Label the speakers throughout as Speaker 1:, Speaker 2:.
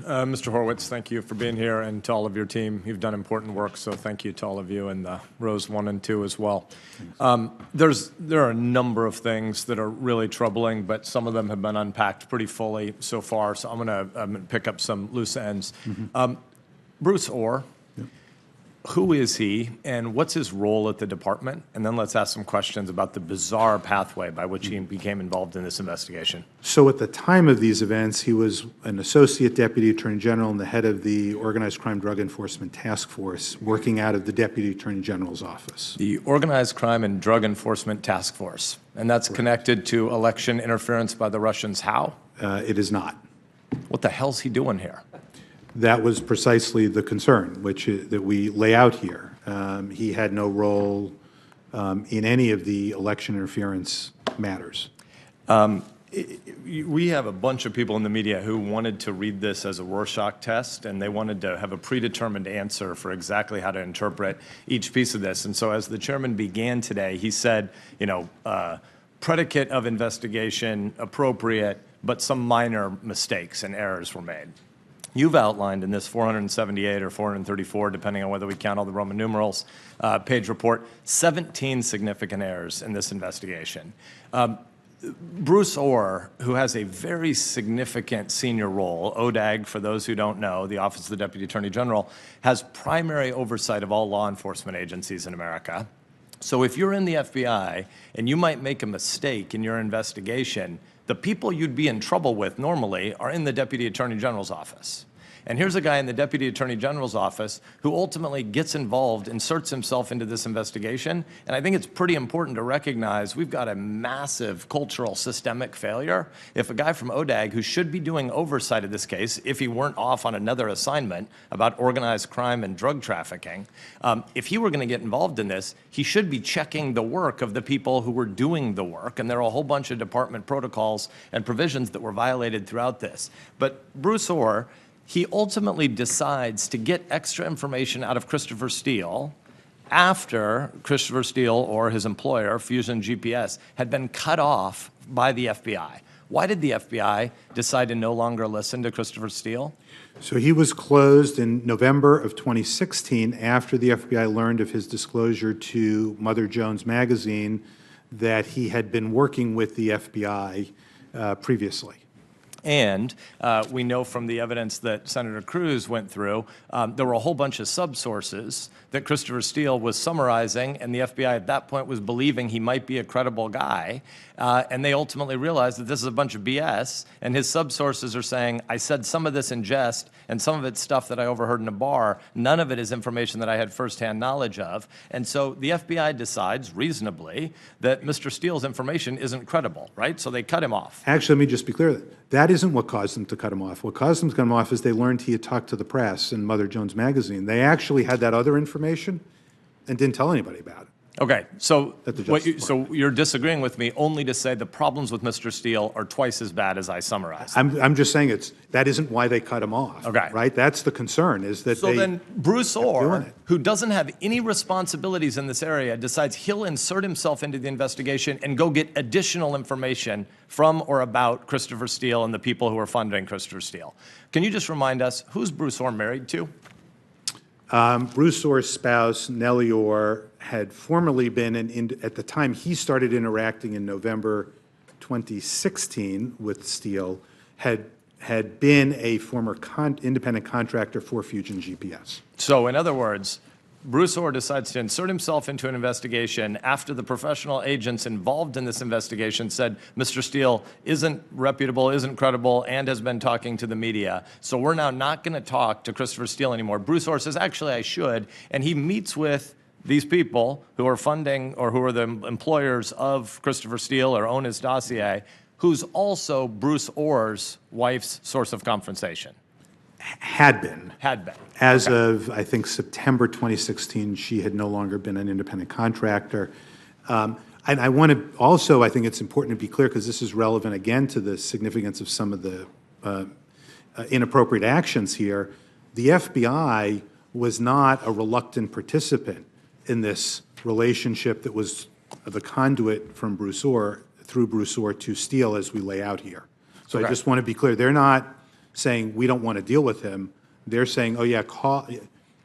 Speaker 1: Mr. Horowitz, thank you for being here, and to all of your team. You've done important work, so thank you to all of you in the rows 1 and 2 as well. There are a number of things that are really troubling, but some of them have been unpacked pretty fully so far, so I'm going to pick up some loose ends. Bruce Orr, who is he, and what's his role at the department? And then let's ask some questions about the bizarre pathway by which he became involved in this investigation.
Speaker 2: So at the time of these events, he was an associate deputy attorney general and the head of the Organized Crime Drug Enforcement Task Force, working out of the deputy attorney general's office.
Speaker 1: The Organized Crime and Drug Enforcement Task Force, and that's connected to election interference by the Russians. How?
Speaker 2: It is not.
Speaker 1: What the hell's he doing here?
Speaker 2: That was precisely the concern, that we lay out here. He had no role in any of the election interference matters.
Speaker 1: We have a bunch of people in the media who wanted to read this as a Rorschach test, and they wanted to have a predetermined answer for exactly how to interpret each piece of this. And so as the chairman began today, he said, predicate of investigation appropriate, but some minor mistakes and errors were made. You've outlined in this 478 or 434, depending on whether we count all the Roman numerals, page report, 17 significant errors in this investigation. Bruce Orr, who has a very significant senior role, ODAG, for those who don't know, the Office of the Deputy Attorney General, has primary oversight of all law enforcement agencies in America. So if you're in the FBI and you might make a mistake in your investigation, the people you'd be in trouble with normally are in the Deputy Attorney General's office. And here's a guy in the Deputy Attorney General's office who ultimately gets involved, inserts himself into this investigation. And I think it's pretty important to recognize we've got a massive cultural systemic failure. If a guy from ODAG who should be doing oversight of this case, if he weren't off on another assignment about organized crime and drug trafficking, if he were going to get involved in this, he should be checking the work of the people who were doing the work. And there are a whole bunch of department protocols and provisions that were violated throughout this. But Bruce Orr, he ultimately decides to get extra information out of Christopher Steele after Christopher Steele or his employer, Fusion GPS, had been cut off by the FBI. Why did the FBI decide to no longer listen to Christopher Steele?
Speaker 2: So he was closed in November of 2016 after the FBI learned of his disclosure to Mother Jones magazine that he had been working with the FBI previously.
Speaker 1: And we know from the evidence that Senator Cruz went through, there were a whole bunch of subsources that Christopher Steele was summarizing, and the FBI at that point was believing he might be a credible guy. And they ultimately realized that this is a bunch of BS, and his subsources are saying, I said some of this in jest, and some of it's stuff that I overheard in a bar. None of it is information that I had firsthand knowledge of. And so the FBI decides, reasonably, that Mr. Steele's information isn't credible, right? So they cut him off.
Speaker 2: Actually, let me just be clear. That isn't what caused them to cut him off. What caused them to cut him off is they learned he had talked to the press in Mother Jones magazine. They actually had that other information and didn't tell anybody about it.
Speaker 1: Okay, so so you're disagreeing with me only to say the problems with Mr. Steele are twice as bad as I summarized.
Speaker 2: I'm just saying that isn't why they cut him off.
Speaker 1: Okay.
Speaker 2: Right? That's the concern, is that
Speaker 1: so then Bruce Orr, who doesn't have any responsibilities in this area, decides he'll insert himself into the investigation and go get additional information from or about Christopher Steele and the people who are funding Christopher Steele. Can you just remind us, who's Bruce Orr married to?
Speaker 2: Bruce Orr's spouse, Nellie Orr, had formerly been, at the time he started interacting in November 2016 with Steele, had been a former independent contractor for Fusion GPS.
Speaker 1: So in other words, Bruce Orr decides to insert himself into an investigation after the professional agents involved in this investigation said Mr. Steele isn't reputable, isn't credible, and has been talking to the media. So we're now not going to talk to Christopher Steele anymore. Bruce Orr says, actually, I should. And he meets with these people who are funding or who are the employers of Christopher Steele or own his dossier, who's also Bruce Orr's wife's source of compensation.
Speaker 2: Had been.
Speaker 1: Had been.
Speaker 2: As of, I think, September 2016, she had no longer been an independent contractor. And I want to also, I think it's important to be clear, because this is relevant, again, to the significance of some of the inappropriate actions here. The FBI was not a reluctant participant in this relationship that was the conduit from through Bruce Orr to Steele, as we lay out here. So I just want to be clear. They're not saying, we don't want to deal with him. They're saying, oh, yeah,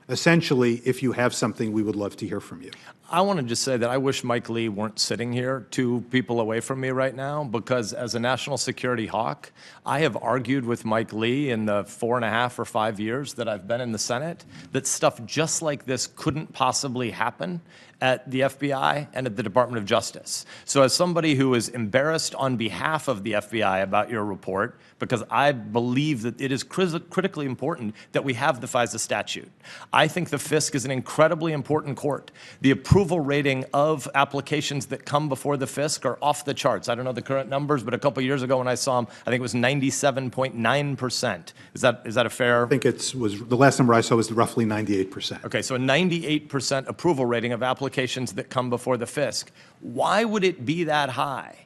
Speaker 2: essentially, if you have something, we would love to hear from you.
Speaker 1: I want to just say that I wish Mike Lee weren't sitting here 2 people away from me right now, because as a national security hawk, I have argued with Mike Lee in the 4.5 or 5 years that I've been in the Senate that stuff just like this couldn't possibly happen at the FBI and at the Department of Justice. So as somebody who is embarrassed on behalf of the FBI about your report, because I believe that it is critically important that we have the FISA statute. I think the FISC is an incredibly important court. The approval rating of applications that come before the FISC are off the charts. I don't know the current numbers, but a couple years ago when I saw them, I think it was 97.9%. Is that a fair?
Speaker 2: I think the last number I saw was roughly 98%.
Speaker 1: Okay, so a 98% approval rating of applications that come before the FISC. Why would it be that high?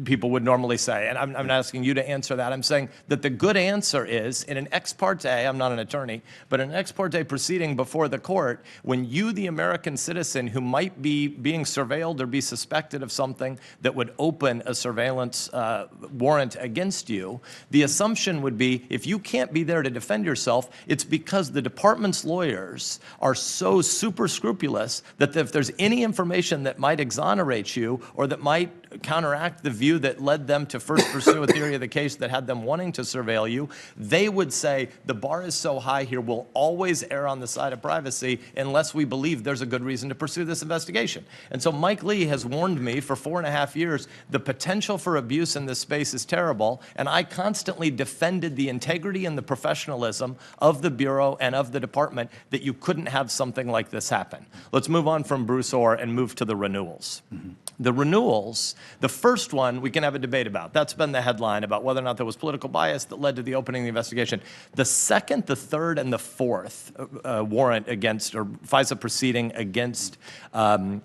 Speaker 1: People would normally say, and I'm not asking you to answer that. I'm saying that the good answer is, in an ex parte, I'm not an attorney, but in an ex parte proceeding before the court, when you, the American citizen who might be being surveilled or be suspected of something that would open a surveillance warrant against you, the assumption would be, if you can't be there to defend yourself, it's because the department's lawyers are so super scrupulous that if there's any information that might exonerate you or that might counteract the view that led them to first pursue a theory of the case that had them wanting to surveil you, they would say the bar is so high here, we'll always err on the side of privacy unless we believe there's a good reason to pursue this investigation. And so Mike Lee has warned me for 4.5 years, the potential for abuse in this space is terrible, and I constantly defended the integrity and the professionalism of the Bureau and of the department that you couldn't have something like this happen. Let's move on from Bruce Orr and move to the renewals. The renewals, the first one we can have a debate about. That's been the headline about whether or not there was political bias that led to the opening of the investigation. The second, the third, and the fourth warrant against, or FISA proceeding against Carter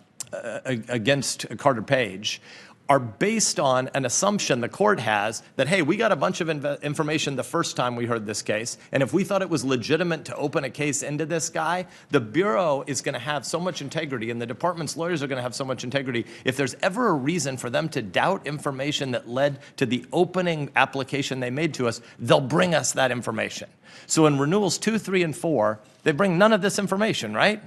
Speaker 1: Page are based on an assumption the court has that, hey, we got a bunch of information the first time we heard this case, and if we thought it was legitimate to open a case into this guy, the Bureau is going to have so much integrity and the department's lawyers are going to have so much integrity. If there's ever a reason for them to doubt information that led to the opening application they made to us, they'll bring us that information. So in renewals 2, 3, and 4, they bring none of this information, right?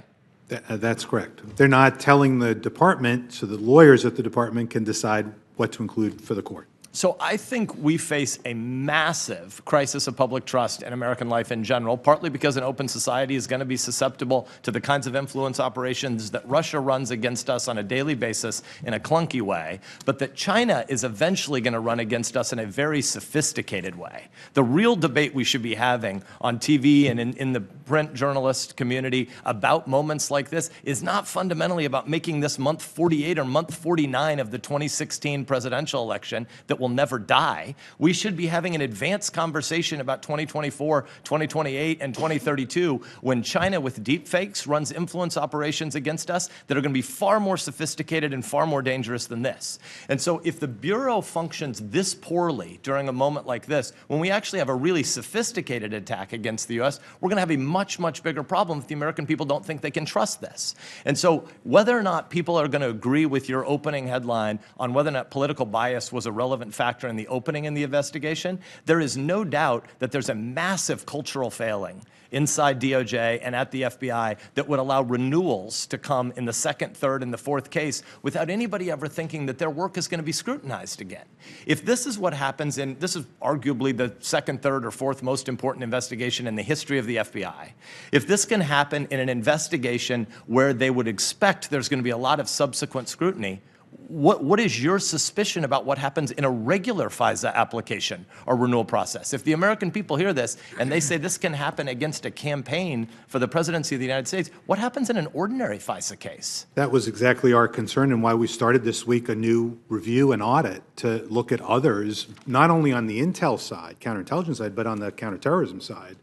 Speaker 2: That's correct. They're not telling the department, so the lawyers at the department can decide what to include for the court.
Speaker 1: So I think we face a massive crisis of public trust in American life in general, partly because an open society is going to be susceptible to the kinds of influence operations that Russia runs against us on a daily basis in a clunky way, but that China is eventually going to run against us in a very sophisticated way. The real debate we should be having on TV and in the print journalist community about moments like this is not fundamentally about making this month 48 or month 49 of the 2016 presidential election that will never die. We should be having an advanced conversation about 2024, 2028, and 2032 when China with deep fakes runs influence operations against us that are going to be far more sophisticated and far more dangerous than this. And so if the Bureau functions this poorly during a moment like this, when we actually have a really sophisticated attack against the U.S., we're going to have a much, much bigger problem if the American people don't think they can trust this. And so whether or not people are going to agree with your opening headline on whether or not political bias was a relevant factor in the opening in the investigation, there is no doubt that there's a massive cultural failing inside DOJ and at the FBI that would allow renewals to come in the second, third, and the fourth case without anybody ever thinking that their work is going to be scrutinized again. If this is what happens, and this is arguably the second, third, or fourth most important investigation in the history of the FBI, if this can happen in an investigation where they would expect there's going to be a lot of subsequent scrutiny, what is your suspicion about what happens in a regular FISA application or renewal process? If the American people hear this and they say this can happen against a campaign for the presidency of the United States, what happens in an ordinary FISA case?
Speaker 2: That was exactly our concern and why we started this week a new review and audit to look at others, not only on the intel side, counterintelligence side, but on the counterterrorism side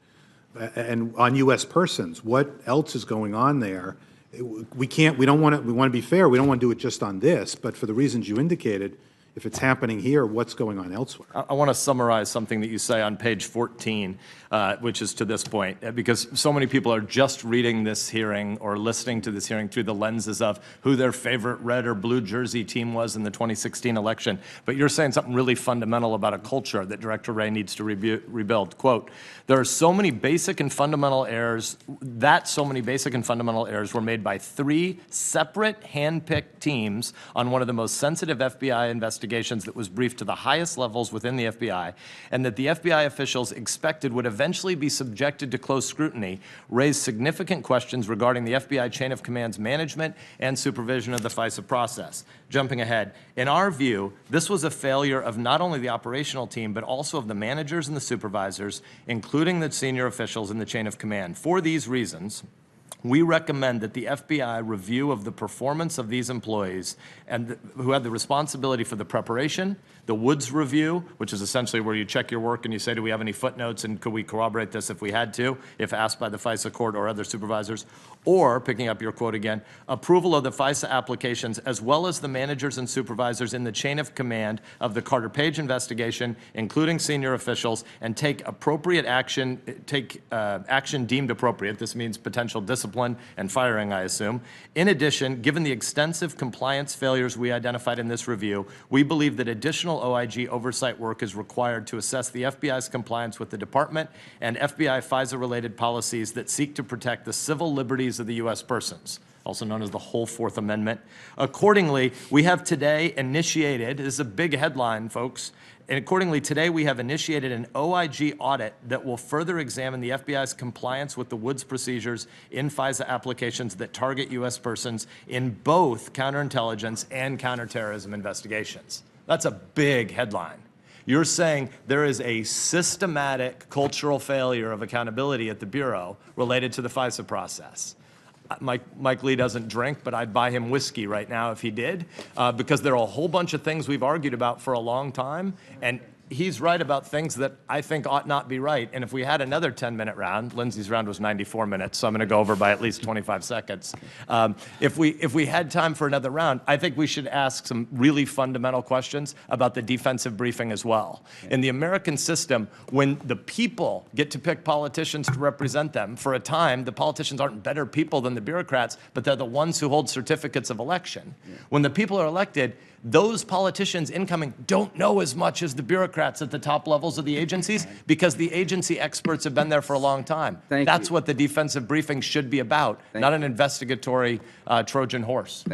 Speaker 2: and on U.S. persons. What else is going on there? We want to be fair. We don't want to do it just on this, but for the reasons you indicated, if it's happening here, what's going on elsewhere?
Speaker 1: I want to summarize something that you say on page 14, which is to this point, because so many people are just reading this hearing or listening to this hearing through the lenses of who their favorite red or blue jersey team was in the 2016 election. But you're saying something really fundamental about a culture that Director Wray needs to rebuild. Quote, there are so many basic and fundamental errors, were made by 3 separate hand-picked teams on one of the most sensitive FBI investigations that was briefed to the highest levels within the FBI, and that the FBI officials expected would eventually be subjected to close scrutiny, raised significant questions regarding the FBI chain of command's management and supervision of the FISA process. Jumping ahead, in our view, this was a failure of not only the operational team, but also of the managers and the supervisors, including the senior officials in the chain of command. For these reasons, we recommend that the FBI review of the performance of these employees and who had the responsibility for the preparation, the Woods review, which is essentially where you check your work and you say, do we have any footnotes and could we corroborate this if we had to, if asked by the FISA court or other supervisors, or, picking up your quote again, approval of the FISA applications as well as the managers and supervisors in the chain of command of the Carter Page investigation, including senior officials, and take appropriate action, action deemed appropriate. This means potential discipline and firing, I assume. In addition, given the extensive compliance failures we identified in this review, we believe that additional OIG oversight work is required to assess the FBI's compliance with the department and FBI FISA-related policies that seek to protect the civil liberties of the U.S. persons, also known as the whole Fourth Amendment. Accordingly, we have today initiated, this is a big headline, folks, and accordingly, today we have initiated an OIG audit that will further examine the FBI's compliance with the Woods procedures in FISA applications that target U.S. persons in both counterintelligence and counterterrorism investigations. That's a big headline. You're saying there is a systematic cultural failure of accountability at the Bureau related to the FISA process. Mike Lee doesn't drink, but I'd buy him whiskey right now if he did, because there are a whole bunch of things we've argued about for a long time, and he's right about things that I think ought not be right. And if we had another 10-minute round, Lindsay's round was 94 minutes, so I'm going to go over by at least 25 seconds. If we had time for another round, I think we should ask some really fundamental questions about the defensive briefing as well. In the American system, when the people get to pick politicians to represent them, for a time, the politicians aren't better people than the bureaucrats, but they're the ones who hold certificates of election. When the people are elected, those politicians incoming don't know as much as the bureaucrats at the top levels of the agencies because the agency experts have been there for a long time. That's what the defensive briefing should be about, not an investigatory Trojan horse.